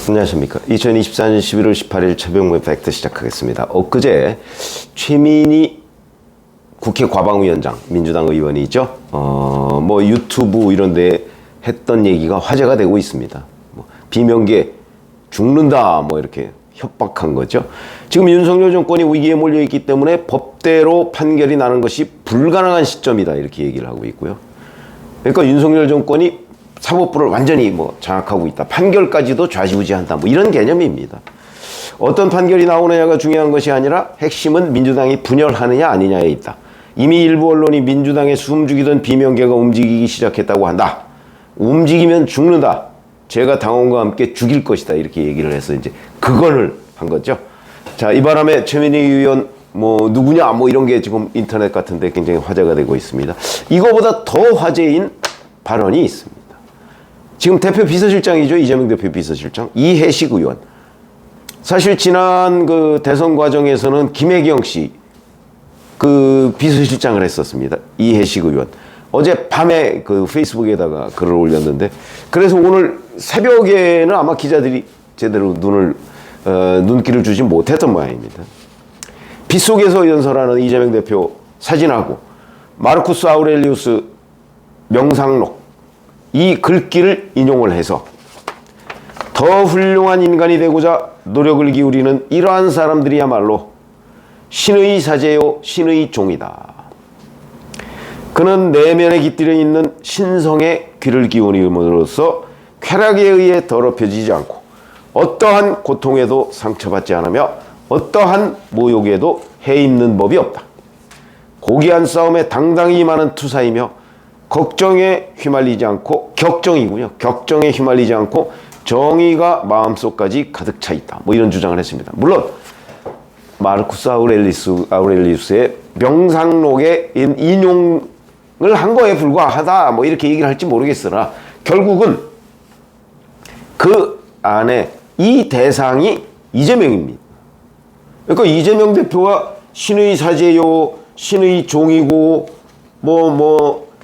안녕하십니까. 2024년 11월 18일 최병무의 팩트 시작하겠습니다. 엊그제 최민희 국회 과방위원장, 민주당 의원이죠. 뭐 유튜브 이런 데 했던 얘기가 화제가 되고 있습니다. 뭐 비명계 죽는다 뭐 이렇게 협박한 거죠. 지금 윤석열 정권이 위기에 몰려 있기 때문에 법대로 판결이 나는 것이 불가능한 시점이다 이렇게 얘기를 하고 있고요. 그러니까 윤석열 정권이 사법부를 완전히 뭐 장악하고 있다. 판결까지도 좌지우지한다. 뭐 이런 개념입니다. 어떤 판결이 나오느냐가 중요한 것이 아니라 핵심은 민주당이 분열하느냐 아니냐에 있다. 이미 일부 언론이 민주당에 숨죽이던 비명계가 움직이기 시작했다고 한다. 움직이면 죽는다. 제가 당원과 함께 죽일 것이다. 이렇게 얘기를 해서 이제 그걸 한 거죠. 자, 이 바람에 최민희 의원 뭐 누구냐 뭐 이런 게 지금 인터넷 같은 데 굉장히 화제가 되고 있습니다. 이거보다 더 화제인 발언이 있습니다. 지금 대표 비서실장이죠. 이재명 대표 비서실장. 이해식 의원. 사실 지난 그 대선 과정에서는 김혜경 씨 그 비서실장을 했었습니다. 이해식 의원. 어제 밤에 그 페이스북에다가 글을 올렸는데 그래서 오늘 새벽에는 아마 기자들이 제대로 눈길을 주지 못했던 모양입니다. 빗속에서 연설하는 이재명 대표 사진하고 마르쿠스 아우렐리우스 명상록 이 글귀를 인용을 해서 더 훌륭한 인간이 되고자 노력을 기울이는 이러한 사람들이야말로 신의 사제요 신의 종이다. 그는 내면에 깃들여 있는 신성의 귀를 기울임으로써 쾌락에 의해 더럽혀지지 않고 어떠한 고통에도 상처받지 않으며 어떠한 모욕에도 해 입는 법이 없다. 고귀한 싸움에 당당히 임하는 투사이며 걱정에 휘말리지 않고 격정이군요. 격정에 휘말리지 않고 정의가 마음속까지 가득 차 있다. 뭐 이런 주장을 했습니다. 물론 마르쿠스 아우렐리우스의 명상록에 인용을 한 거에 불과하다. 뭐 이렇게 얘기를 할지 모르겠으나 결국은 그 안에 이 대상이 이재명입니다. 그러니까 이재명 대표가 신의 사제요, 신의 종이고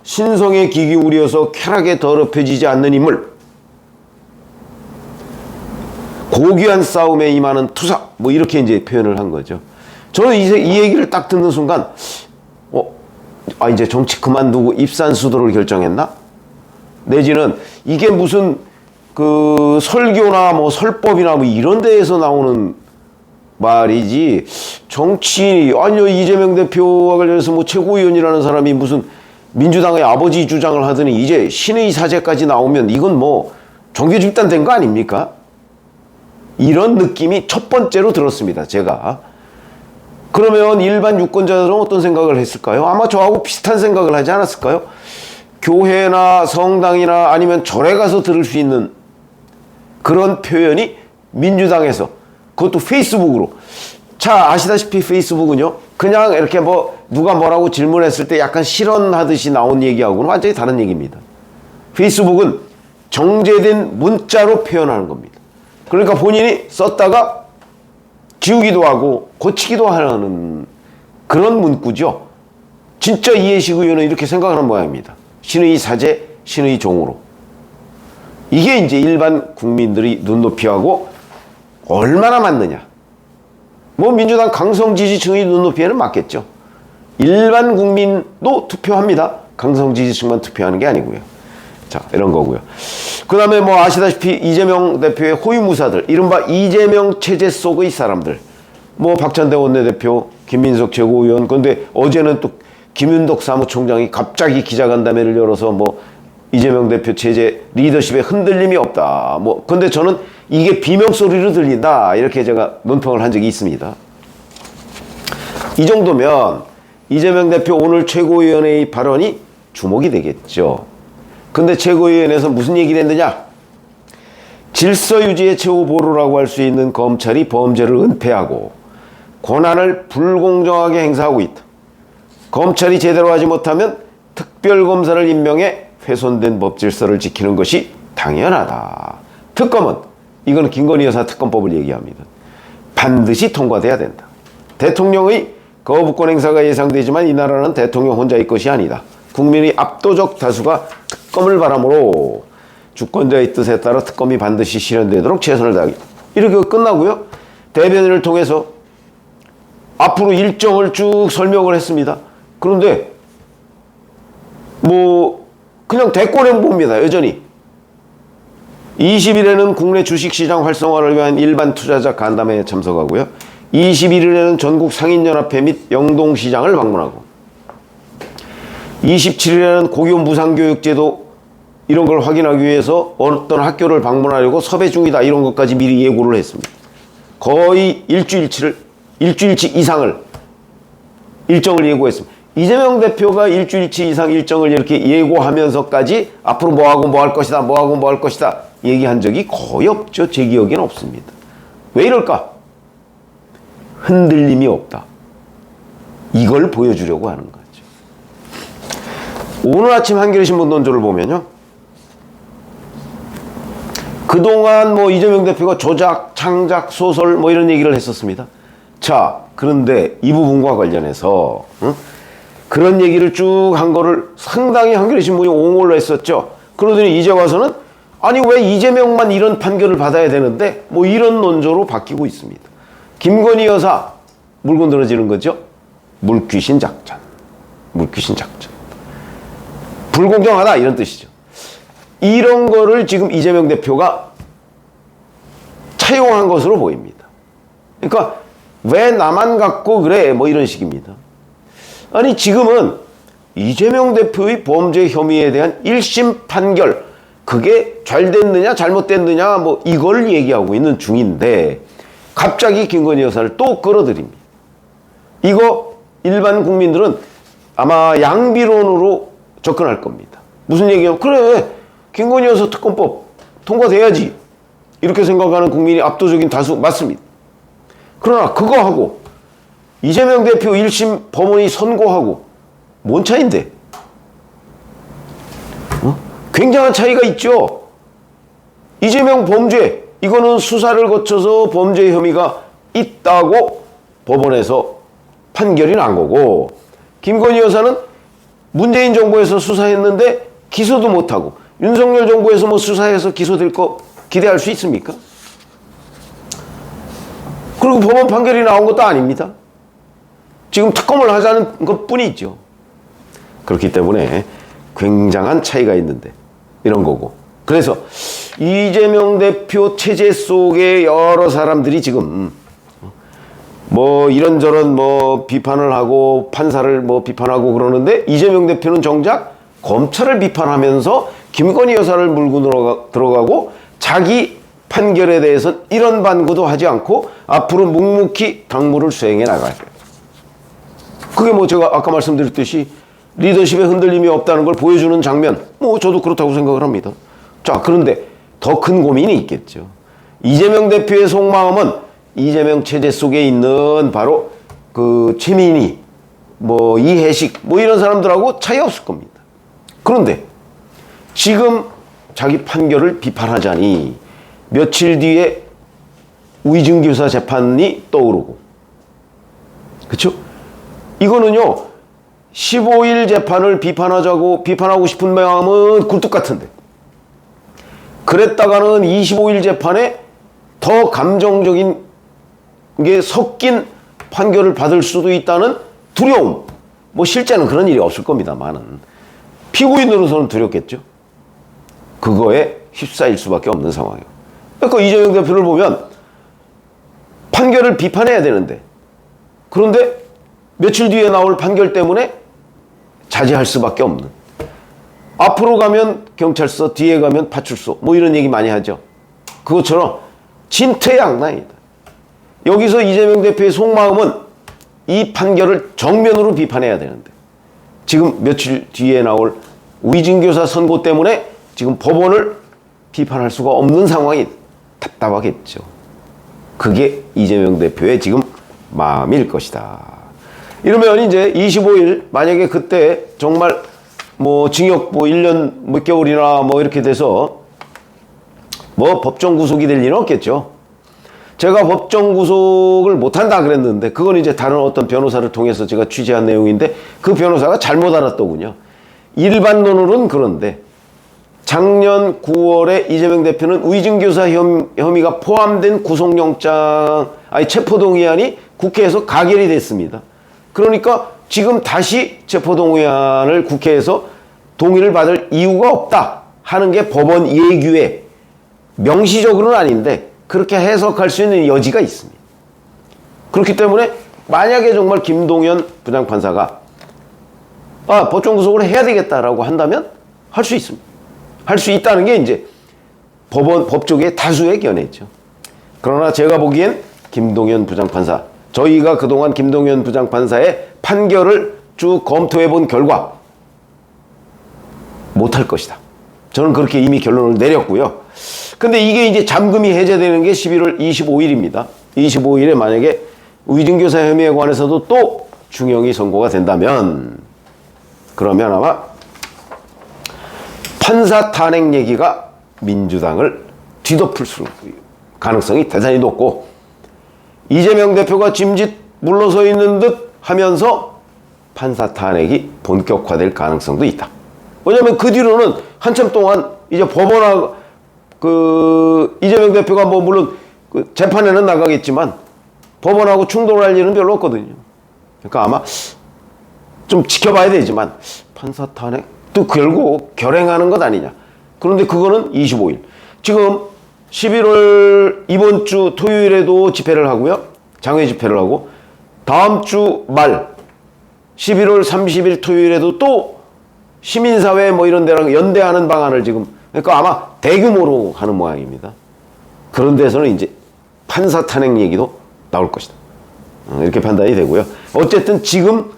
신성에 귀 기울여서 쾌락에 더럽혀지지 않는 인물, 고귀한 싸움에 임하는 투사, 뭐 이렇게 이제 표현을 한 거죠. 저는 이 얘기를 딱 듣는 순간, 이제 정치 그만두고 입산수도를 결정했나? 내지는 이게 무슨 그 설교나 뭐 설법이나 뭐 이런 데에서 나오는 말이지, 아니요, 이재명 대표와 관련해서 뭐 최고위원이라는 사람이 무슨 민주당의 아버지 주장을 하더니 이제 신의 사제까지 나오면 이건 뭐 종교 집단 된 거 아닙니까? 이런 느낌이 첫 번째로 들었습니다. 제가. 그러면 일반 유권자들은 어떤 생각을 했을까요? 아마 저하고 비슷한 생각을 하지 않았을까요? 교회나 성당이나 아니면 절에 가서 들을 수 있는 그런 표현이 민주당에서, 그것도 페이스북으로. 자, 아시다시피 페이스북은요, 그냥 이렇게 뭐 누가 뭐라고 질문했을 때 약간 실언하듯이 나온 얘기하고는 완전히 다른 얘기입니다. 페이스북은 정제된 문자로 표현하는 겁니다. 그러니까 본인이 썼다가 지우기도 하고 고치기도 하는 그런 문구죠. 진짜 이해식 의원은 이렇게 생각하는 모양입니다. 신의 사제, 신의 종으로. 이게 이제 일반 국민들이 눈높이하고 얼마나 맞느냐. 뭐 민주당 강성 지지층의 눈높이에는 맞겠죠. 일반 국민도 투표합니다. 강성 지지층만 투표하는 게 아니고요. 자, 이런 거고요. 그 다음에 뭐 아시다시피 이재명 대표의 호위무사들, 이른바 이재명 체제 속의 사람들, 뭐 박찬대 원내대표, 김민석 최고위원, 근데 어제는 또 김윤덕 사무총장이 갑자기 기자간담회를 열어서 뭐 이재명 대표 체제 리더십에 흔들림이 없다. 뭐 근데 저는 이게 비명소리로 들린다. 이렇게 제가 논평을 한 적이 있습니다. 이 정도면 이재명 대표 오늘 최고위원회의 발언이 주목이 되겠죠. 근데 최고위원회에서 무슨 얘기를 했느냐? 질서 유지의 최후 보루라고 할 수 있는 검찰이 범죄를 은폐하고 권한을 불공정하게 행사하고 있다. 검찰이 제대로 하지 못하면 특별검사를 임명해 훼손된 법 질서를 지키는 것이 당연하다. 특검은, 이건 김건희 여사 특검법을 얘기합니다. 반드시 통과돼야 된다. 대통령의 거부권 행사가 예상되지만 이 나라는 대통령 혼자의 것이 아니다. 국민의 압도적 다수가 특검을 바람으로 주권자의 뜻에 따라 특검이 반드시 실현되도록 최선을 다하기. 이렇게 끝나고요. 대변인을 통해서 앞으로 일정을 쭉 설명을 했습니다. 그런데 뭐 그냥 대권 행보입니다. 여전히 20일에는 국내 주식시장 활성화를 위한 일반 투자자 간담회에 참석하고요. 21일에는 전국 상인연합회 및 영동시장을 방문하고 27일에는 고교 무상교육제도 이런 걸 확인하기 위해서 어떤 학교를 방문하려고 섭외 중이다 이런 것까지 미리 예고를 했습니다. 거의 일주일치 이상을 일정을 예고했습니다. 이재명 대표가 일주일치 이상 일정을 이렇게 예고하면서까지 앞으로 뭐하고 뭐 할 것이다 뭐하고 뭐 할 것이다 얘기한 적이 거의 없죠. 제 기억에는 없습니다. 왜 이럴까? 흔들림이 없다. 이걸 보여주려고 하는 거죠. 오늘 아침 한겨레신문 논조를 보면요. 그동안 뭐 이재명 대표가 조작, 창작, 소설 뭐 이런 얘기를 했었습니다. 자, 그런데 이 부분과 관련해서 그런 얘기를 쭉 한 거를 상당히 한겨레신문이 옹호를 했었죠. 그러더니 이제 와서는 아니 왜 이재명만 이런 판결을 받아야 되는데 뭐 이런 논조로 바뀌고 있습니다. 김건희 여사 물고 늘어지는 거죠. 물귀신 작전. 물귀신 작전. 불공정하다 이런 뜻이죠. 이런 거를 지금 이재명 대표가 차용한 것으로 보입니다. 그러니까 왜 나만 갖고 그래 뭐 이런 식입니다. 아니 지금은 이재명 대표의 범죄 혐의에 대한 1심 판결 그게 잘 됐느냐 잘못됐느냐 뭐 이걸 얘기하고 있는 중인데 갑자기 김건희 여사를 또 끌어들입니다. 이거 일반 국민들은 아마 양비론으로 접근할 겁니다. 무슨 얘기예요? 그래 김건희 여사 특검법 통과돼야지 이렇게 생각하는 국민이 압도적인 다수 맞습니다. 그러나 그거 하고 이재명 대표 1심 법원이 선고하고 뭔 차이인데? 굉장한 차이가 있죠. 이재명 범죄 이거는 수사를 거쳐서 범죄 혐의가 있다고 법원에서 판결이 난 거고 김건희 여사는 문재인 정부에서 수사했는데 기소도 못하고 윤석열 정부에서 뭐 수사해서 기소될 거 기대할 수 있습니까? 그리고 법원 판결이 나온 것도 아닙니다. 지금 특검을 하자는 것 뿐이죠. 그렇기 때문에 굉장한 차이가 있는데 이런 거고. 그래서 이재명 대표 체제 속에 여러 사람들이 지금 뭐 이런저런 뭐 비판을 하고 판사를 뭐 비판하고 그러는데 이재명 대표는 정작 검찰을 비판하면서 김건희 여사를 물고 들어가고 자기 판결에 대해서 이런 반구도 하지 않고 앞으로 묵묵히 당무를 수행해 나가요. 그게 뭐 제가 아까 말씀드렸듯이 리더십에 흔들림이 없다는 걸 보여주는 장면, 뭐 저도 그렇다고 생각을 합니다. 자, 그런데 더 큰 고민이 있겠죠. 이재명 대표의 속마음은 이재명 체제 속에 있는 바로 그 최민희, 뭐 이해식, 뭐 이런 사람들하고 차이 없을 겁니다. 그런데 지금 자기 판결을 비판하자니 며칠 뒤에 위증교사 재판이 떠오르고, 그렇죠? 이거는요 15일 재판을 비판하고 싶은 마음은 굴뚝 같은데 그랬다가는 25일 재판에 더 감정적인 게 섞인 판결을 받을 수도 있다는 두려움, 뭐 실제는 그런 일이 없을 겁니다만은 피고인으로서는 두렵겠죠. 그거에 휩싸일 수밖에 없는 상황이에요. 그러니까 이재명 대표를 보면 판결을 비판해야 되는데 그런데 며칠 뒤에 나올 판결 때문에 자제할 수밖에 없는, 앞으로 가면 경찰서, 뒤에 가면 파출소, 뭐 이런 얘기 많이 하죠. 그것처럼 진퇴양난이다. 여기서 이재명 대표의 속마음은 이 판결을 정면으로 비판해야 되는데 지금 며칠 뒤에 나올 위증교사 선고 때문에 지금 법원을 비판할 수가 없는 상황이 답답하겠죠. 그게 이재명 대표의 지금 마음일 것이다. 이러면 이제 25일 만약에 그때 정말 뭐 징역 뭐 1년 몇 개월이나 뭐 이렇게 돼서 뭐 법정 구속이 될 일은 없겠죠. 제가 법정 구속을 못한다 그랬는데 그건 이제 다른 어떤 변호사를 통해서 제가 취재한 내용인데 그 변호사가 잘못 알았더군요. 일반론으로는 그런데 작년 9월에 이재명 대표는 위증교사 혐의가 포함된 구속영장, 체포동의안이 국회에서 가결이 됐습니다. 그러니까 지금 다시 체포동의안을 국회에서 동의를 받을 이유가 없다 하는 게 법원 예규에 명시적으로는 아닌데 그렇게 해석할 수 있는 여지가 있습니다. 그렇기 때문에 만약에 정말 김동연 부장판사가 법정 구속을 해야 되겠다라고 한다면 할 수 있습니다. 할 수 있다는 게 이제 법조계의 다수의 견해죠. 그러나 제가 보기엔 김동연 부장판사, 저희가 그동안 김동연 부장판사의 판결을 쭉 검토해 본 결과 못할 것이다. 저는 그렇게 이미 결론을 내렸고요. 근데 이게 이제 잠금이 해제되는 게 11월 25일입니다. 25일에 만약에 위증교사 혐의에 관해서도 또 중형이 선고가 된다면 그러면 아마 판사 탄핵 얘기가 민주당을 뒤덮을 가능성이 대단히 높고 이재명 대표가 짐짓 물러서 있는 듯 하면서 판사 탄핵이 본격화될 가능성도 있다. 왜냐하면 그 뒤로는 한참 동안 이제 법원하고 이재명 대표가 물론 재판에는 나가겠지만 법원하고 충돌할 일은 별로 없거든요. 그러니까 아마 좀 지켜봐야 되지만 판사 탄핵도 결국 결행하는 것 아니냐. 그런데 그거는 25일. 지금 11월 이번 주 토요일에도 집회를 하고요. 장외 집회를 하고 다음 주 말 11월 30일 토요일에도 또 시민사회 이런 데랑 연대하는 방안을 지금 그러니까 아마 대규모로 하는 모양입니다. 그런 데서는 이제 판사 탄핵 얘기도 나올 것이다. 이렇게 판단이 되고요. 어쨌든 지금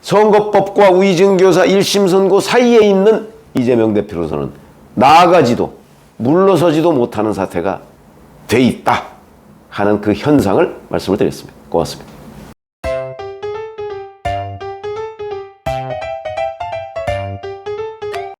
선거법과 위증교사 1심 선고 사이에 있는 이재명 대표로서는 나아가지도 물러서지도 못하는 사태가 돼 있다 하는 그 현상을 말씀을 드렸습니다. 고맙습니다.